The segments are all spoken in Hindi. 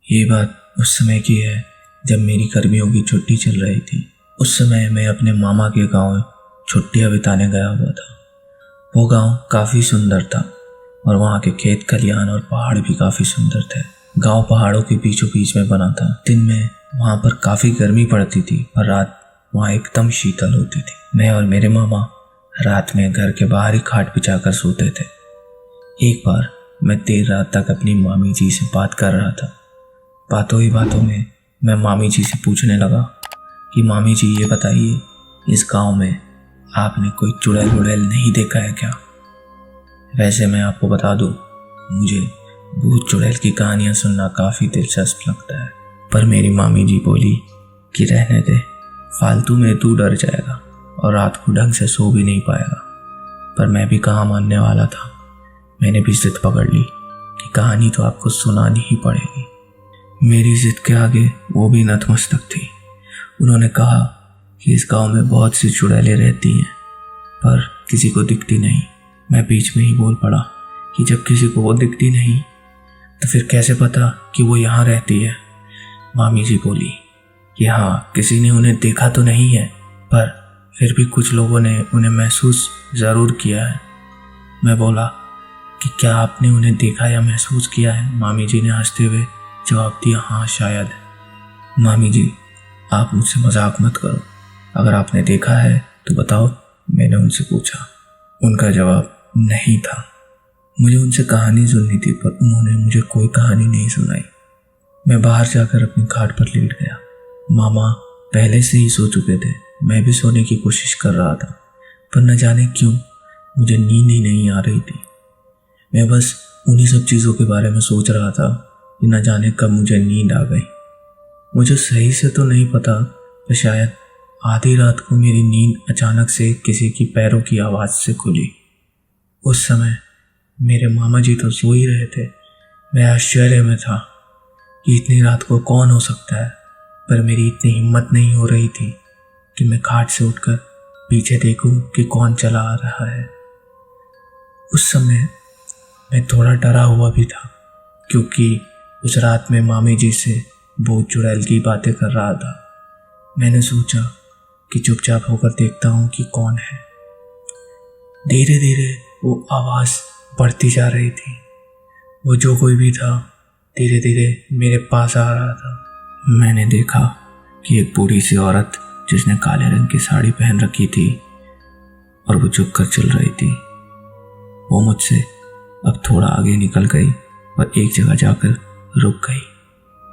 ये बात उस समय की है जब मेरी गर्मियों की छुट्टी चल रही थी। उस समय मैं अपने मामा के गांव छुट्टियां बिताने गया हुआ था। वो गांव काफ़ी सुंदर था और वहाँ के खेत खलियान और पहाड़ भी काफ़ी सुंदर थे। गांव पहाड़ों के बीचों बीच में बना था। दिन में वहाँ पर काफ़ी गर्मी पड़ती थी और रात वहाँ एकदम शीतल होती थी। मैं और मेरे मामा रात में घर के बाहर ही खाट बिछाकर सोते थे। एक बार मैं देर रात तक अपनी मामी जी से बात कर रहा था। बातों ही बातों में मैं मामी जी से पूछने लगा कि मामी जी ये बताइए, इस गांव में आपने कोई चुड़ैल वुड़ैल नहीं देखा है क्या? वैसे मैं आपको बता दूं, मुझे भूत चुड़ैल की कहानियां सुनना काफ़ी दिलचस्प लगता है। पर मेरी मामी जी बोली कि रहने दे, फालतू में तू डर जाएगा और रात को ढंग से सो भी नहीं पाएगा। पर मैं भी कहाँ मानने वाला था। मैंने भी जिद पकड़ ली कि कहानी तो आपको सुनानी ही पड़ेगी। मेरी जिद के आगे वो भी नतमस्तक थी। उन्होंने कहा कि इस गांव में बहुत सी चुड़ैलें रहती हैं पर किसी को दिखती नहीं। मैं बीच में ही बोल पड़ा कि जब किसी को वो दिखती नहीं तो फिर कैसे पता कि वो यहाँ रहती है? मामी जी बोली कि हाँ, किसी ने उन्हें देखा तो नहीं है पर फिर भी कुछ लोगों ने उन्हें महसूस ज़रूर किया है। मैं बोला कि क्या आपने उन्हें देखा या महसूस किया है? मामी जी ने हंसते हुए जवाब दिया, हाँ शायद। मामी जी, आप मुझसे मजाक मत करो, अगर आपने देखा है तो बताओ, मैंने उनसे पूछा। उनका जवाब नहीं था। मुझे उनसे कहानी सुननी थी पर उन्होंने मुझे कोई कहानी नहीं सुनाई। मैं बाहर जाकर अपनी खाट पर लेट गया। मामा पहले से ही सो चुके थे। मैं भी सोने की कोशिश कर रहा था पर न जाने क्यों मुझे नींद ही नहीं आ रही थी। मैं बस उन्हीं सब चीज़ों के बारे में सोच रहा था कि न जाने कब मुझे नींद आ गई। मुझे सही से तो नहीं पता पर शायद आधी रात को मेरी नींद अचानक से किसी की पैरों की आवाज़ से खुली। उस समय मेरे मामा जी तो सो ही रहे थे। मैं आश्चर्य में था कि इतनी रात को कौन हो सकता है, पर मेरी इतनी हिम्मत नहीं हो रही थी कि मैं खाट से उठकर पीछे देखूं कि कौन चला आ रहा है। उस समय मैं थोड़ा डरा हुआ भी था क्योंकि उस रात में मामी जी से भूत चुड़ैल की बातें कर रहा था। मैंने सोचा कि चुपचाप होकर देखता हूँ कि कौन है। धीरे धीरे वो आवाज़ बढ़ती जा रही थी। वो जो कोई भी था धीरे धीरे मेरे पास आ रहा था। मैंने देखा कि एक बूढ़ी सी औरत जिसने काले रंग की साड़ी पहन रखी थी और वो झुक कर चल रही थी, वो मुझसे अब थोड़ा आगे निकल गई और एक जगह जाकर रुक गई।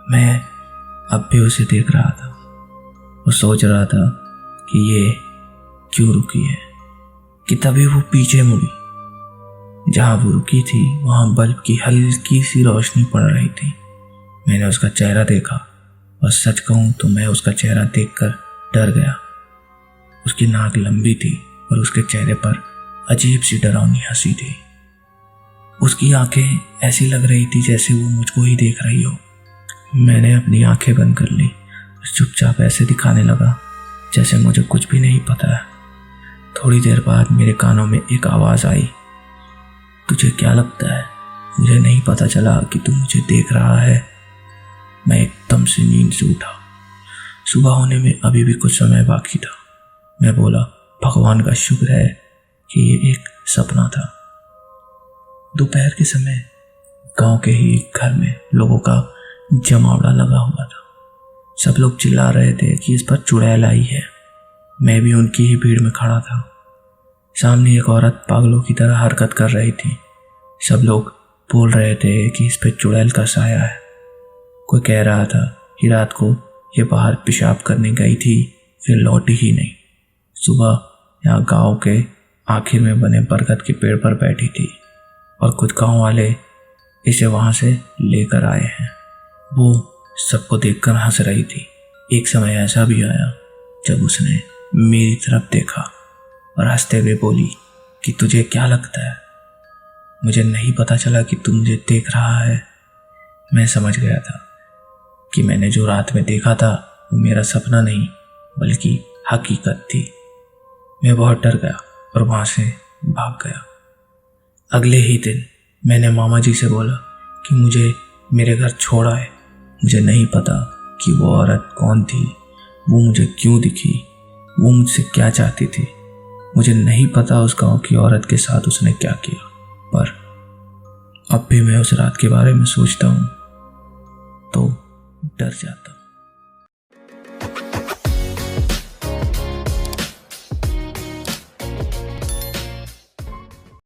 मैं अब भी उसे देख रहा था और सोच रहा था कि ये क्यों रुकी है कि तभी वो पीछे मुड़ी। जहाँ वो रुकी थी वहाँ बल्ब की हल्की सी रोशनी पड़ रही थी। मैंने उसका चेहरा देखा और सच कहूँ तो मैं उसका चेहरा देखकर डर गया। उसकी नाक लंबी थी और उसके चेहरे पर अजीब सी डरावनी हंसी थी। उसकी आंखें ऐसी लग रही थी जैसे वो मुझको ही देख रही हो। मैंने अपनी आंखें बंद कर ली और चुपचाप ऐसे दिखाने लगा जैसे मुझे कुछ भी नहीं पता है। थोड़ी देर बाद मेरे कानों में एक आवाज़ आई, तुझे क्या लगता है? मुझे नहीं पता चला कि तू मुझे देख रहा है। मैं एकदम से नींद से उठा। सुबह होने में अभी भी कुछ समय बाकी था। मैं बोला, भगवान का शुक्र है कि ये एक सपना था। दोपहर के समय गांव के ही एक घर में लोगों का जमावड़ा लगा हुआ था। सब लोग चिल्ला रहे थे कि इस पर चुड़ैल आई है। मैं भी उनकी ही भीड़ में खड़ा था। सामने एक औरत पागलों की तरह हरकत कर रही थी। सब लोग बोल रहे थे कि इस पर चुड़ैल का साया है। कोई कह रहा था कि रात को ये बाहर पेशाब करने गई थी फिर लौटी ही नहीं। सुबह यहाँ गांव के आखिर में बने बरगद के पेड़ पर बैठी थी और कुछ गांव वाले इसे वहां से लेकर आए हैं। वो सबको देखकर हंस रही थी। एक समय ऐसा भी आया जब उसने मेरी तरफ देखा और हंसते हुए बोली कि तुझे क्या लगता है? मुझे नहीं पता चला कि तू मुझे देख रहा है। मैं समझ गया था कि मैंने जो रात में देखा था वो मेरा सपना नहीं बल्कि हकीकत थी। मैं बहुत डर गया और वहां से भाग गया। अगले ही दिन मैंने मामा जी से बोला कि मुझे मेरे घर छोड़ आए। मुझे नहीं पता कि वो औरत कौन थी, वो मुझे क्यों दिखी, वो मुझसे क्या चाहती थी। मुझे नहीं पता उस गांव की औरत के साथ उसने क्या किया, पर अब भी मैं उस रात के बारे में सोचता हूँ तो डर जाता हूँ।